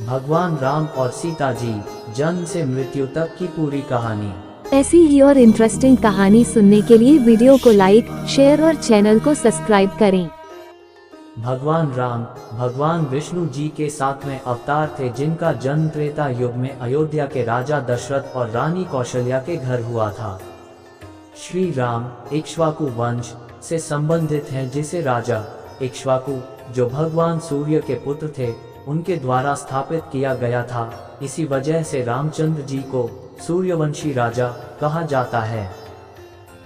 भगवान राम और सीता जी, जन्म से मृत्यु तक की पूरी कहानी। ऐसी ही और इंटरेस्टिंग कहानी सुनने के लिए वीडियो को लाइक, शेयर और चैनल को सब्सक्राइब करें। भगवान राम भगवान विष्णु जी के 7वें अवतार थे, जिनका जन्म त्रेता युग में अयोध्या के राजा दशरथ और रानी कौशल्या के घर हुआ था। श्री राम इक्ष्वाकु वंश से संबंधित हैं, जिसे राजा इक्ष्वाकु, जो भगवान सूर्य के पुत्र थे, उनके द्वारा स्थापित किया गया था। इसी वजह से रामचंद्र जी को सूर्यवंशी राजा कहा जाता है।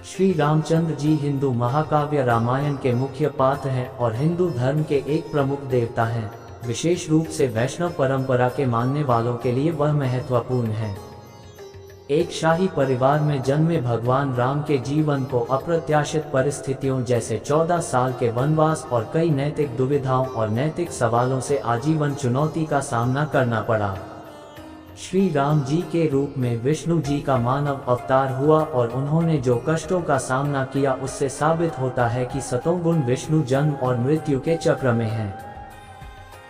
श्री रामचंद्र जी हिंदू महाकाव्य रामायण के मुख्य पात्र हैं और हिंदू धर्म के एक प्रमुख देवता हैं। विशेष रूप से वैष्णव परंपरा के मानने वालों के लिए वह महत्वपूर्ण है। एक शाही परिवार में जन्मे भगवान राम के जीवन को अप्रत्याशित परिस्थितियों जैसे 14 साल के वनवास और कई नैतिक दुविधाओं और नैतिक सवालों से आजीवन चुनौती का सामना करना पड़ा। श्री राम जी के रूप में विष्णु जी का मानव अवतार हुआ और उन्होंने जो कष्टों का सामना किया, उससे साबित होता है कि सतोगुण विष्णु जन्म और मृत्यु के चक्र में है।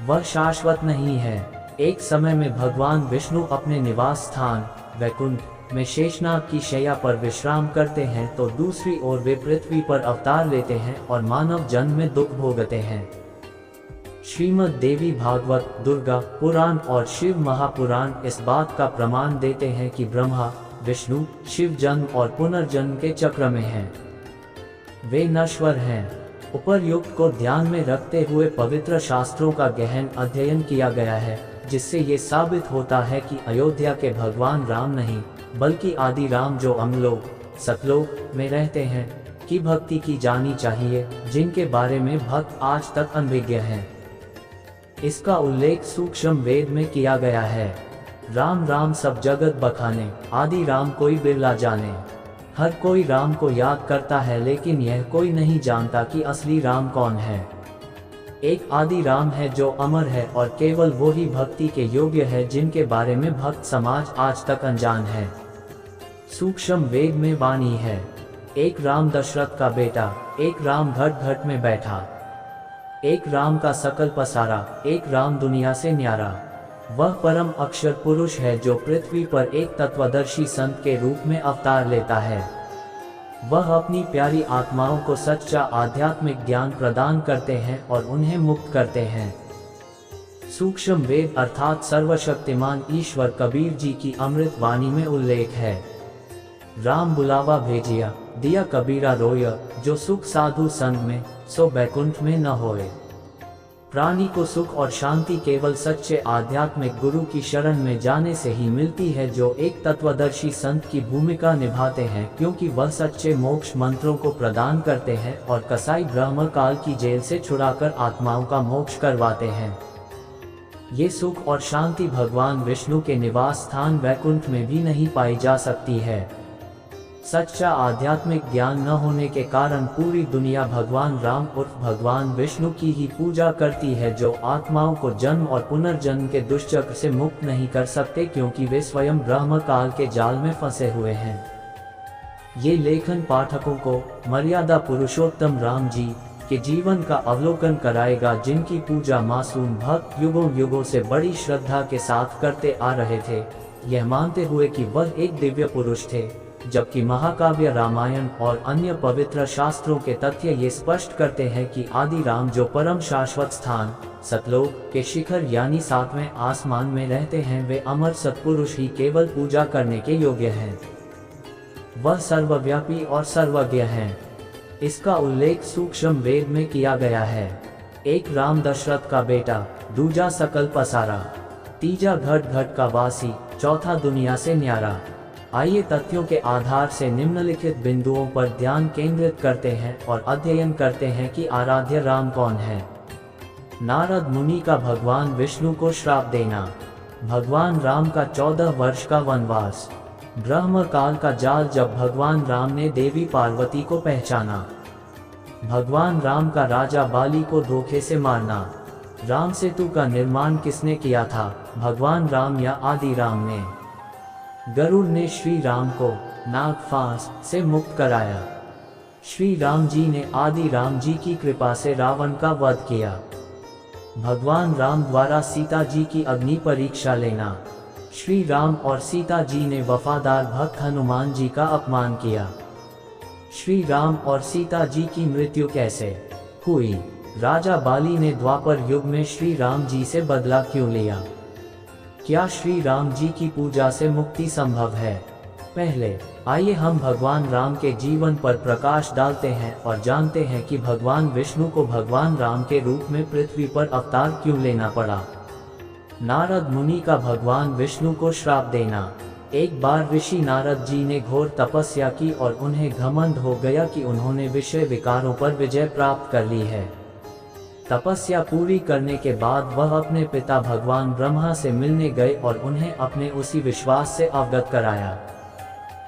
वह शाश्वत नहीं है। एक समय में भगवान विष्णु अपने निवास स्थान वैकुंठ में शेषनाग की शैया पर विश्राम करते हैं, तो दूसरी ओर वे पृथ्वी पर अवतार लेते हैं और मानव जन्म में दुख भोगते हैं। श्रीमद् देवी भागवत, दुर्गा पुराण और शिव महापुराण इस बात का प्रमाण देते हैं कि ब्रह्मा विष्णु शिव जन्म और पुनर्जन्म के चक्र में हैं। वे नश्वर हैं। उपर्युक्त को ध्यान में रखते हुए पवित्र शास्त्रों का गहन अध्ययन किया गया है, जिससे ये साबित होता है कि अयोध्या के भगवान राम नहीं, बल्कि आदि राम जो अमलोक सतलोक में रहते हैं, की भक्ति की जानी चाहिए, जिनके बारे में भक्त आज तक अनभिज्ञ हैं। इसका उल्लेख सूक्ष्म वेद में किया गया है। राम राम सब जगत बखाने, आदि राम कोई बिरला जाने। हर कोई राम को याद करता है, लेकिन यह कोई नहीं जानता कि असली राम कौन है। एक आदि राम है जो अमर है और केवल वो ही भक्ति के योग्य है, जिनके बारे में भक्त समाज आज तक अनजान है। सूक्ष्म वेद में वाणी है, एक राम दशरथ का बेटा, एक राम घट घट में बैठा, एक राम का सकल पसारा, एक राम दुनिया से न्यारा। वह परम अक्षर पुरुष है जो पृथ्वी पर एक तत्वदर्शी संत के रूप में अवतार लेता है। वह अपनी प्यारी आत्माओं को सच्चा आध्यात्मिक ज्ञान प्रदान करते हैं और उन्हें मुक्त करते हैं। सूक्ष्म वेद अर्थात सर्वशक्तिमान ईश्वर कबीर जी की अमृत वाणी में उल्लेख है, राम बुलावा भेजिया, दिया कबीरा रोय, जो सुख साधु संग में, सो बैकुंठ में न होए। प्राणी को सुख और शांति केवल सच्चे आध्यात्मिक गुरु की शरण में जाने से ही मिलती है, जो एक तत्वदर्शी संत की भूमिका निभाते हैं, क्योंकि वह सच्चे मोक्ष मंत्रों को प्रदान करते हैं और कसाई ब्रह्म काल की जेल से छुड़ाकर आत्माओं का मोक्ष करवाते हैं। ये सुख और शांति भगवान विष्णु के निवास स्थान वैकुंठ में भी नहीं पाई जा सकती है। सच्चा आध्यात्मिक ज्ञान न होने के कारण पूरी दुनिया भगवान राम उर्फ भगवान विष्णु की ही पूजा करती है, जो आत्माओं को जन्म और पुनर्जन्म के दुष्चक्र से मुक्त नहीं कर सकते, क्योंकि वे स्वयं ब्रह्म काल के जाल में फंसे हुए हैं। ये लेखन पाठकों को मर्यादा पुरुषोत्तम राम जी के जीवन का अवलोकन कराएगा, जिनकी पूजा मासूम भक्त युगों युगों से बड़ी श्रद्धा के साथ करते आ रहे थे, यह मानते हुए कि वह एक दिव्य पुरुष थे। जबकि महाकाव्य रामायण और अन्य पवित्र शास्त्रों के तथ्य ये स्पष्ट करते हैं कि आदि राम जो परम शाश्वत स्थान सतलोक के शिखर यानी 7वें आसमान में रहते हैं, वे अमर सत्पुरुष ही केवल पूजा करने के योग्य हैं। वह सर्वव्यापी और सर्वज्ञ हैं। इसका उल्लेख सूक्ष्म वेद में किया गया है, एक राम दशरथ का बेटा, दूजा सकल पसारा, तीजा घट घट का वासी, चौथा दुनिया से न्यारा। आइए तथ्यों के आधार से निम्नलिखित बिंदुओं पर ध्यान केंद्रित करते हैं और अध्ययन करते हैं कि आराध्य राम कौन है। नारद मुनि का भगवान विष्णु को श्राप देना, भगवान राम का 14 वर्ष का वनवास, ब्रह्म काल का जाल जब भगवान राम ने देवी पार्वती को पहचाना, भगवान राम का राजा बाली को धोखे से मारना, राम सेतु का निर्माण किसने किया था, भगवान राम या आदि राम ने। गरुड़ ने श्री राम को नागफांस से मुक्त कराया। श्री राम जी ने आदि राम जी की कृपा से रावण का वध किया। भगवान राम द्वारा सीता जी की अग्नि परीक्षा लेना। श्री राम और सीता जी ने वफादार भक्त हनुमान जी का अपमान किया। श्री राम और सीता जी की मृत्यु कैसे हुई? राजा बाली ने द्वापर युग में श्री राम जी से बदला क्यों लिया? क्या श्री राम जी की पूजा से मुक्ति संभव है? पहले आइए हम भगवान राम के जीवन पर प्रकाश डालते हैं और जानते हैं कि भगवान विष्णु को भगवान राम के रूप में पृथ्वी पर अवतार क्यों लेना पड़ा। नारद मुनि का भगवान विष्णु को श्राप देना। एक बार ऋषि नारद जी ने घोर तपस्या की और उन्हें घमंड हो गया कि उन्होंने विषय विकारों पर विजय प्राप्त कर ली है। तपस्या पूरी करने के बाद वह अपने पिता भगवान ब्रह्मा से मिलने गए और उन्हें अपने उसी विश्वास से अवगत कराया।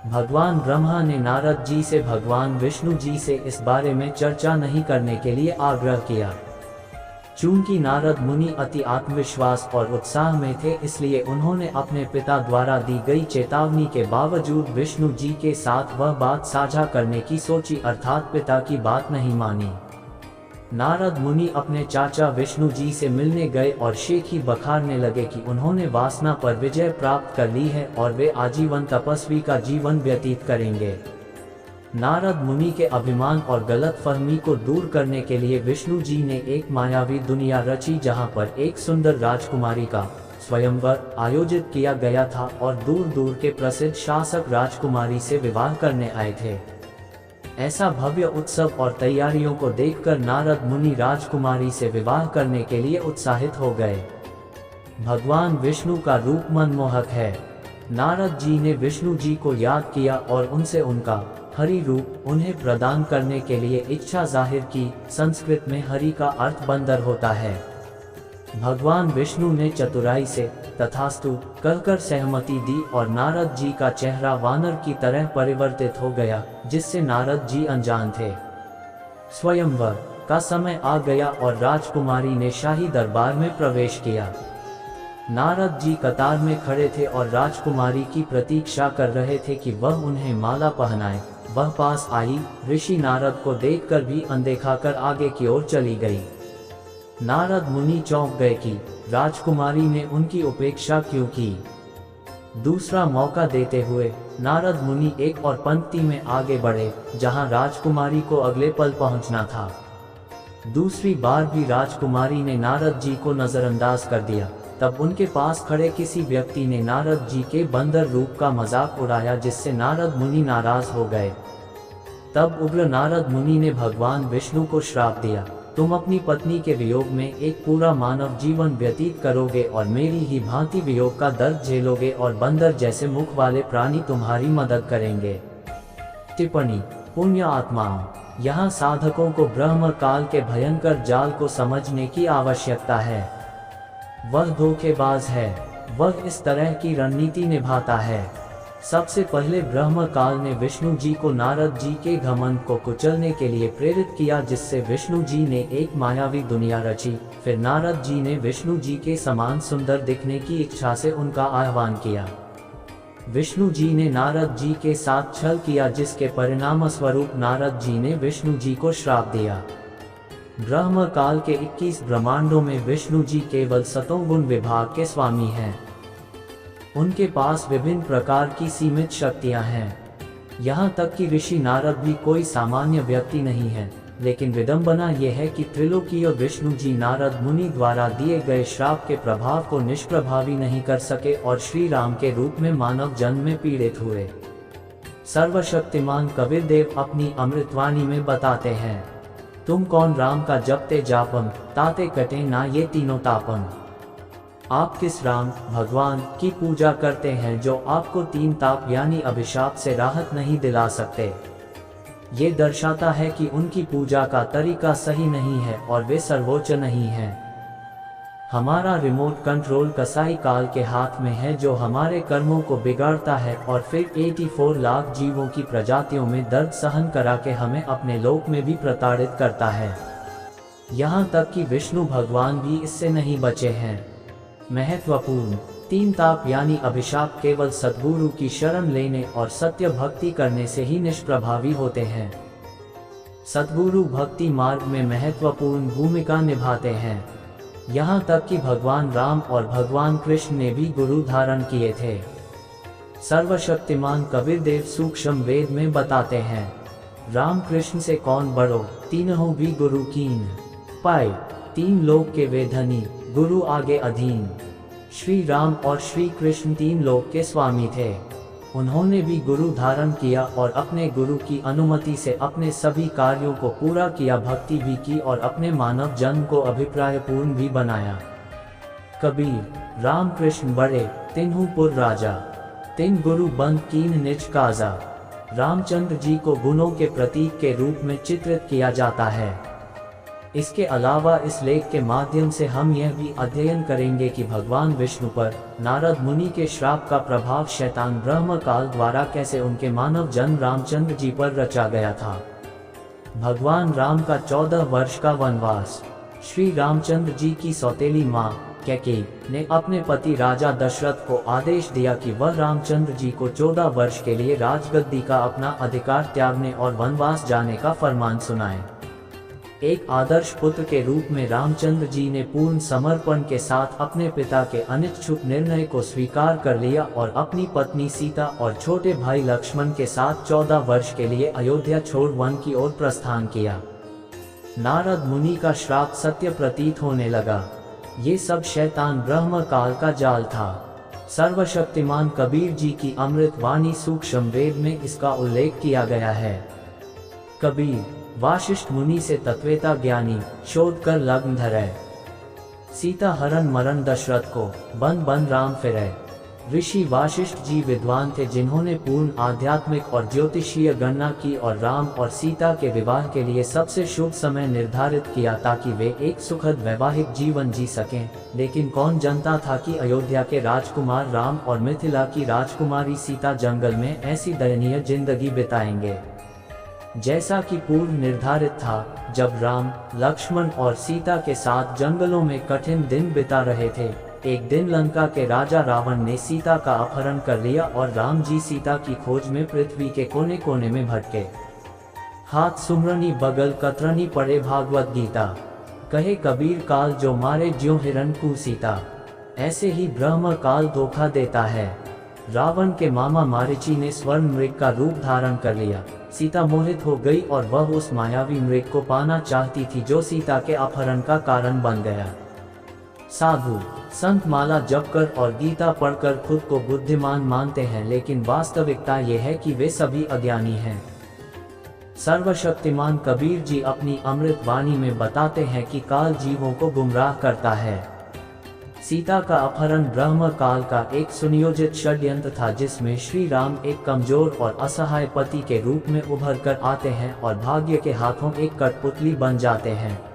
भगवान ब्रह्मा ने नारद जी से भगवान विष्णु जी से इस बारे में चर्चा नहीं करने के लिए आग्रह किया। चूंकि नारद मुनि अति आत्मविश्वास और उत्साह में थे, इसलिए उन्होंने अपने पिता द्वारा दी गई चेतावनी के बावजूद विष्णु जी के साथ वह बात साझा करने की सोची, अर्थात पिता की बात नहीं मानी। नारद मुनि अपने चाचा विष्णु जी से मिलने गए और शेख ही बखारने लगे कि उन्होंने वासना पर विजय प्राप्त कर ली है और वे आजीवन तपस्वी का जीवन व्यतीत करेंगे। नारद मुनि के अभिमान और गलतफहमी को दूर करने के लिए विष्णु जी ने एक मायावी दुनिया रची, जहां पर एक सुंदर राजकुमारी का स्वयंवर आयोजित किया गया था और दूर दूर के प्रसिद्ध शासक राजकुमारी से विवाह करने आए थे। ऐसा भव्य उत्सव और तैयारियों को देखकर नारद मुनि राजकुमारी से विवाह करने के लिए उत्साहित हो गए। भगवान विष्णु का रूप मनमोहक है। नारद जी ने विष्णु जी को याद किया और उनसे उनका हरि रूप उन्हें प्रदान करने के लिए इच्छा जाहिर की। संस्कृत में हरि का अर्थ बंदर होता है। भगवान विष्णु ने चतुराई से तथास्तु कहकर सहमति दी और नारद जी का चेहरा वानर की तरह परिवर्तित हो गया, जिससे नारद जी अनजान थे। स्वयंवर का समय आ गया और राजकुमारी ने शाही दरबार में प्रवेश किया। नारद जी कतार में खड़े थे और राजकुमारी की प्रतीक्षा कर रहे थे कि वह उन्हें माला पहनाए। वह पास आई, ऋषि नारद को देखकर भी अनदेखा कर आगे की ओर चली गई। नारद मुनि चौंक गए कि राजकुमारी ने उनकी उपेक्षा क्यों की। दूसरा मौका देते हुए नारद मुनि एक और पंक्ति में आगे बढ़े, जहां राजकुमारी को अगले पल पहुंचना था। दूसरी बार भी राजकुमारी ने नारद जी को नजरअंदाज कर दिया। तब उनके पास खड़े किसी व्यक्ति ने नारद जी के बंदर रूप का मजाक उड़ाया, जिससे नारद मुनि नाराज हो गए। तब उग्र नारद मुनि ने भगवान विष्णु को श्राप दिया, तुम अपनी पत्नी के वियोग में एक पूरा मानव जीवन व्यतीत करोगे और मेरी ही भांति वियोग का दर्द झेलोगे और बंदर जैसे मुख वाले प्राणी तुम्हारी मदद करेंगे। टिप्पणी: पुण्य आत्माओं, यहाँ साधकों को ब्रह्म काल के भयंकर जाल को समझने की आवश्यकता है। वह धोखेबाज है, वह इस तरह की रणनीति निभाता है। सबसे पहले ब्रह्म काल ने विष्णु जी को नारद जी के घमंड को कुचलने के लिए प्रेरित किया, जिससे विष्णु जी ने एक मायावी दुनिया रची। फिर नारद जी ने विष्णु जी के समान सुंदर दिखने की इच्छा से उनका आह्वान किया। विष्णु जी ने नारद जी के साथ छल किया, जिसके परिणाम स्वरूप नारद जी ने विष्णु जी को श्राप दिया। ब्रह्म काल के 21 ब्रह्मांडों में विष्णु जी केवल सतोगुण विभाग के स्वामी हैं। उनके पास विभिन्न प्रकार की सीमित शक्तियां हैं। यहाँ तक कि ऋषि नारद भी कोई सामान्य व्यक्ति नहीं है। लेकिन विडंबना यह है कि त्रिलोकीय विष्णु जी नारद मुनि द्वारा दिए गए श्राप के प्रभाव को निष्प्रभावी नहीं कर सके और श्री राम के रूप में मानव जन्म में पीड़ित हुए। सर्वशक्तिमान कबीरदेव अपनी अमृतवाणी में बताते हैं, तुम कौन राम का जपते जापम, ताते कटे ना ये तीनों तापम। आप किस राम भगवान की पूजा करते हैं जो आपको 3 ताप यानी अभिशाप से राहत नहीं दिला सकते। ये दर्शाता है कि उनकी पूजा का तरीका सही नहीं है और वे सर्वोच्च नहीं हैं। हमारा रिमोट कंट्रोल कसाई काल के हाथ में है, जो हमारे कर्मों को बिगाड़ता है और फिर 84 लाख जीवों की प्रजातियों में दर्द सहन करा के हमें अपने लोक में भी प्रताड़ित करता है। यहाँ तक कि विष्णु भगवान भी इससे नहीं बचे हैं। महत्वपूर्ण 3 ताप यानी अभिशाप केवल सद्गुरु की शरण लेने और सत्य भक्ति करने से ही निष्प्रभावी होते हैं। सद्गुरु भक्ति मार्ग में महत्वपूर्ण भूमिका निभाते हैं। यहाँ तक कि भगवान राम और भगवान कृष्ण ने भी गुरु धारण किए थे। सर्वशक्तिमान कबीर देव सूक्ष्म वेद में बताते हैं, राम कृष्ण से कौन बड़ो, तीनों भी गुरु कीन पाए, तीन लोक के वे धनी, गुरु आगे अधीन। श्री राम और श्री कृष्ण तीन लोक के स्वामी थे। उन्होंने भी गुरु धारण किया और अपने गुरु की अनुमति से अपने सभी कार्यों को पूरा किया, भक्ति भी की और अपने मानव जन्म को अभिप्रायपूर्ण भी बनाया। कबीर राम कृष्ण बड़े, तिन्हु पुर राजा, तिन गुरु बंद कीन निज काजा। रामचंद्र जी को गुणों के प्रतीक के रूप में चित्रित किया जाता है। इसके अलावा इस लेख के माध्यम से हम यह भी अध्ययन करेंगे कि भगवान विष्णु पर नारद मुनि के श्राप का प्रभाव शैतान ब्रह्म काल द्वारा कैसे उनके मानव जन्म रामचंद्र जी पर रचा गया था। भगवान राम का 14 वर्ष का वनवास। श्री रामचंद्र जी की सौतेली माँ कैकेयी ने अपने पति राजा दशरथ को आदेश दिया कि वह रामचंद्र जी को 14 वर्ष के लिए राजगद्दी का अपना अधिकार त्यागने और वनवास जाने का फरमान सुनाए। एक आदर्श पुत्र के रूप में रामचंद्र जी ने पूर्ण समर्पण के साथ अपने पिता के अनिच्छुक निर्णय को स्वीकार कर लिया और अपनी पत्नी सीता और छोटे भाई लक्ष्मण के साथ 14 वर्ष के लिए अयोध्या छोड़ वन की ओर प्रस्थान किया। नारद मुनि का श्राप सत्य प्रतीत होने लगा। ये सब शैतान ब्रह्म काल का जाल था। सर्वशक्तिमान कबीर जी की अमृत वाणी सूक्ष्म वेद में इसका उल्लेख किया गया है। कबीर वाशिष्ठ मुनि से तत्वेता ज्ञानी, शोध कर लग्न धरै। सीता हरण मरण दशरथ को, बन बन राम फिरै। ऋषि वाशिष्ठ जी विद्वान थे जिन्होंने पूर्ण आध्यात्मिक और ज्योतिषीय गणना की और राम और सीता के विवाह के लिए सबसे शुभ समय निर्धारित किया ताकि वे एक सुखद वैवाहिक जीवन जी सकें। लेकिन कौन जानता था कि अयोध्या के राजकुमार राम और मिथिला की राजकुमारी सीता जंगल में ऐसी दयनीय जिंदगी बिताएंगे। जैसा कि पूर्व निर्धारित था, जब राम, लक्ष्मण और सीता के साथ जंगलों में कठिन दिन बिता रहे थे, एक दिन लंका के राजा रावण ने सीता का अपहरण कर लिया और राम जी सीता की खोज में पृथ्वी के कोने कोने में भटके। हाथ सुमरनी बगल कतरनी पड़े भागवत गीता। कहे कबीर काल जो मारे ज्यों हिरण को सीता, ऐसे ही ब्रह्म काल धोखा देता है। रावण के मामा मारीची ने स्वर्ण मृग का रूप धारण कर लिया। सीता मोहित हो गई और वह उस मायावी मृग को पाना चाहती थी जो सीता के अपहरण का कारण बन गया। साधु संत माला जपकर और गीता पढ़कर खुद को बुद्धिमान मानते हैं, लेकिन वास्तविकता यह है कि वे सभी अज्ञानी हैं। सर्वशक्तिमान कबीर जी अपनी अमृत वाणी में बताते हैं कि काल जीवों को गुमराह करता है। सीता का अपहरण ब्रह्म काल का एक सुनियोजित षड्यंत्र था जिसमें श्री राम एक कमजोर और असहाय पति के रूप में उभर कर आते हैं और भाग्य के हाथों एक कठपुतली बन जाते हैं।